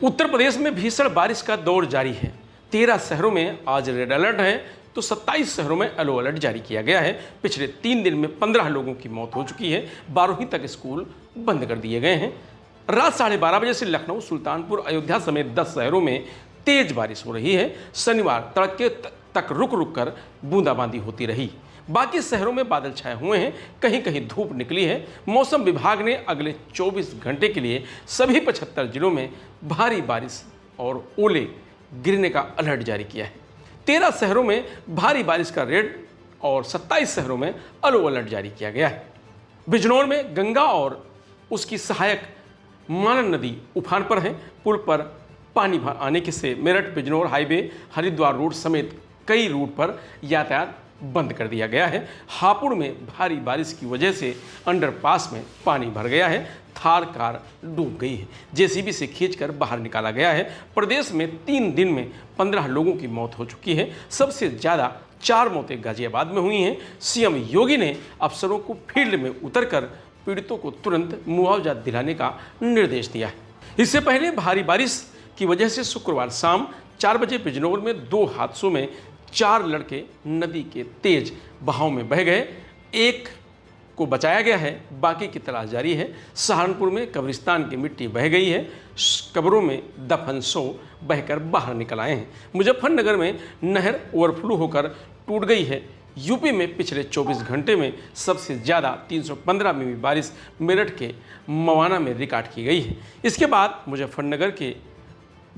उत्तर प्रदेश में भीषण बारिश का दौर जारी है। 13 शहरों में आज रेड अलर्ट है तो 27 शहरों में येलो अलर्ट जारी किया गया है। पिछले 3 दिन में 15 लोगों की मौत हो चुकी है। 12वीं तक स्कूल बंद कर दिए गए हैं। रात 12:30 बजे से लखनऊ, सुल्तानपुर, अयोध्या समेत 10 शहरों में तेज बारिश हो रही है। शनिवार तड़के तक रुक रुक कर बूंदाबांदी होती रही। बाकी शहरों में बादल छाए हुए हैं, कहीं कहीं धूप निकली है। मौसम विभाग ने अगले 24 घंटे के लिए सभी 75 जिलों में भारी बारिश और ओले गिरने का अलर्ट जारी किया है। 13 शहरों में भारी बारिश का रेड और 27 शहरों में येलो अलर्ट जारी किया गया है। बिजनौर में गंगा और उसकी सहायक मानन नदी उफान पर है। पुल पर पानी आने के से मेरठ बिजनौर हाईवे, हरिद्वार रोड समेत कई रूट पर यातायात बंद कर दिया गया है। हापुड़ में भारी बारिश की वजह से अंडरपास में पानी भर गया है। थार कार डूब गई है। जेसीबी से खींचकर बाहर निकाला गया है। प्रदेश में 3 दिन में 15 लोगों की मौत हो चुकी है। सबसे ज़्यादा 4 मौतें गाजियाबाद में हुई हैं। सीएम योगी ने अफसरों को फील्ड में उतरकर पीड़ितों को तुरंत मुआवजा दिलाने का निर्देश दिया है। इससे पहले भारी बारिश की वजह से शुक्रवार शाम 4 बजे बिजनौर में 2 हादसों में 4 लड़के नदी के तेज बहाव में बह गए। एक को बचाया गया है, बाकी की तलाश जारी है। सहारनपुर में कब्रिस्तान की मिट्टी बह गई है। कब्रों में दफन शव बहकर बाहर निकल आए हैं। मुजफ्फरनगर में नहर ओवरफ्लो होकर टूट गई है। यूपी में पिछले 24 घंटे में सबसे ज़्यादा 315 मिमी बारिश मेरठ के मवाना में रिकॉर्ड की गई है। इसके बाद मुजफ्फरनगर के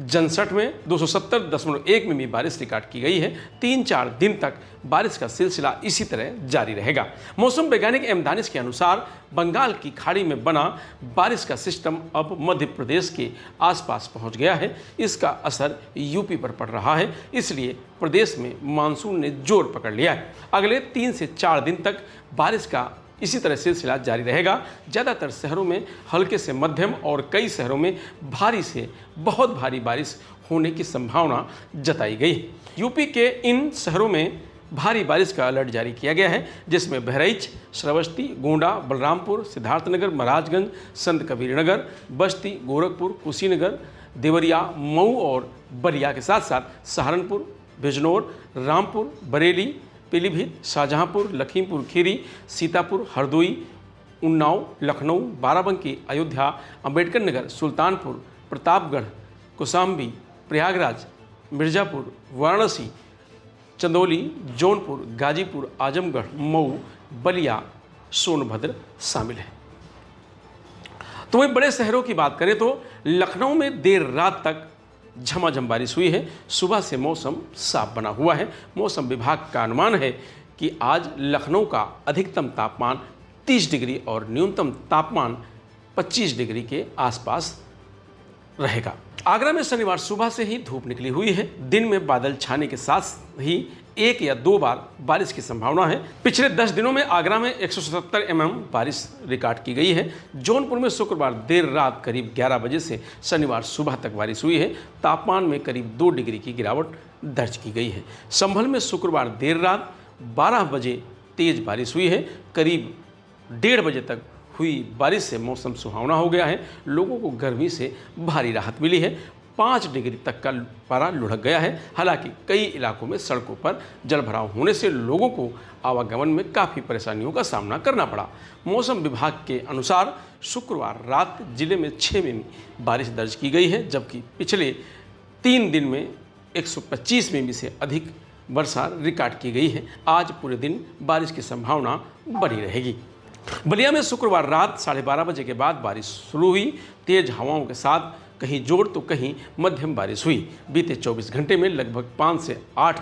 जनसठ में 270.1 मिमी बारिश रिकॉर्ड की गई है। 3-4 दिन तक बारिश का सिलसिला इसी तरह जारी रहेगा। मौसम वैज्ञानिक एम दानिश के अनुसार बंगाल की खाड़ी में बना बारिश का सिस्टम अब मध्य प्रदेश के आसपास पहुंच गया है। इसका असर यूपी पर पड़ रहा है, इसलिए प्रदेश में मानसून ने जोर पकड़ लिया है। अगले 3 से 4 दिन तक बारिश का इसी तरह सिलसिला जारी रहेगा। ज़्यादातर शहरों में हल्के से मध्यम और कई शहरों में भारी से बहुत भारी बारिश होने की संभावना जताई गई। यूपी के इन शहरों में भारी बारिश का अलर्ट जारी किया गया है, जिसमें बहराइच, श्रावस्ती, गोंडा, बलरामपुर, सिद्धार्थनगर, महाराजगंज, संत कबीरनगर, बस्ती, गोरखपुर, कुशीनगर, देवरिया, मऊ और बलिया के साथ साथ सहारनपुर, बिजनौर, रामपुर, बरेली, पीलीभीत, शाहजहांपुर, लखीमपुर खीरी, सीतापुर, हरदोई, उन्नाव, लखनऊ, बाराबंकी, अयोध्या, अंबेडकर नगर, सुल्तानपुर, प्रतापगढ़, कौशाम्बी, प्रयागराज, मिर्ज़ापुर, वाराणसी, चंदौली, जौनपुर, गाजीपुर, आजमगढ़, मऊ, बलिया, सोनभद्र शामिल है। तो वहीं बड़े शहरों की बात करें तो लखनऊ में देर रात तक झमाझम बारिश हुई है। सुबह से मौसम साफ बना हुआ है। मौसम विभाग का अनुमान है कि आज लखनऊ का अधिकतम तापमान 30 डिग्री और न्यूनतम तापमान 25 डिग्री के आसपास रहेगा। आगरा में शनिवार सुबह से ही धूप निकली हुई है। दिन में बादल छाने के साथ ही 1 या 2 बार बारिश की संभावना है। पिछले 10 दिनों में आगरा में 177 mm बारिश रिकॉर्ड की गई है। जौनपुर में शुक्रवार देर रात करीब 11 बजे से शनिवार सुबह तक बारिश हुई है। तापमान में करीब 2 डिग्री की गिरावट दर्ज की गई है। संभल में शुक्रवार देर रात 12 बजे तेज बारिश हुई है। करीब 1:30 बजे तक हुई बारिश से मौसम सुहावना हो गया है। लोगों को गर्मी से भारी राहत मिली है। 5 डिग्री तक का पारा लुढ़क गया है। हालांकि कई इलाकों में सड़कों पर जलभराव होने से लोगों को आवागमन में काफ़ी परेशानियों का सामना करना पड़ा। मौसम विभाग के अनुसार शुक्रवार रात जिले में 6 मिमी बारिश दर्ज की गई है, जबकि पिछले 3 दिन में 125 मिमी से अधिक वर्षा रिकॉर्ड की गई है। आज पूरे दिन बारिश की संभावना बनी रहेगी। बलिया में शुक्रवार रात 12:30 बजे के बाद बारिश शुरू हुई। तेज हवाओं के साथ कहीं जोर तो कहीं मध्यम बारिश हुई। बीते 24 घंटे में लगभग 5 से 8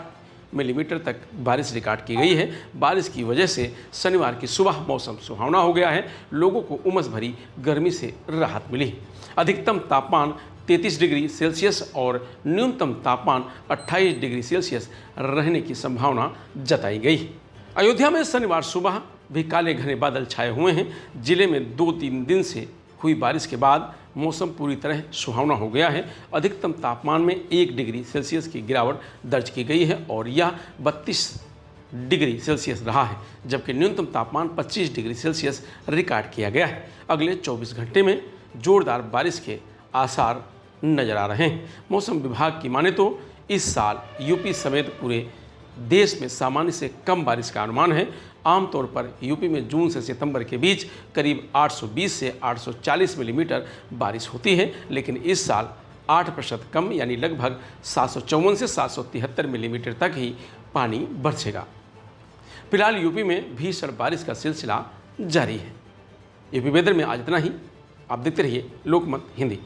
मिलीमीटर तक बारिश रिकॉर्ड की गई है। बारिश की वजह से शनिवार की सुबह मौसम सुहावना हो गया है। लोगों को उमस भरी गर्मी से राहत मिली। अधिकतम तापमान 33 डिग्री सेल्सियस और न्यूनतम तापमान 28 डिग्री सेल्सियस रहने की संभावना जताई गई। अयोध्या में शनिवार सुबह भी काले घने बादल छाए हुए हैं। जिले में 2-3 दिन से हुई बारिश के बाद मौसम पूरी तरह सुहावना हो गया है। अधिकतम तापमान में 1 डिग्री सेल्सियस की गिरावट दर्ज की गई है और यह 32 डिग्री सेल्सियस रहा है, जबकि न्यूनतम तापमान 25 डिग्री सेल्सियस रिकॉर्ड किया गया है। अगले 24 घंटे में जोरदार बारिश के आसार नजर आ रहे हैं। मौसम विभाग की माने तो इस साल यूपी समेत पूरे देश में सामान्य से कम बारिश का अनुमान है। आमतौर पर यूपी में जून से सितंबर के बीच करीब 820 से 840 मिलीमीटर बारिश होती है, लेकिन इस साल 8% कम यानी लगभग 754 से 773 मिलीमीटर तक ही पानी बरसेगा। फिलहाल यूपी में भीषण बारिश का सिलसिला जारी है। यूपी वेदर में आज इतना ही। आप देखते रहिए लोकमत हिंदी।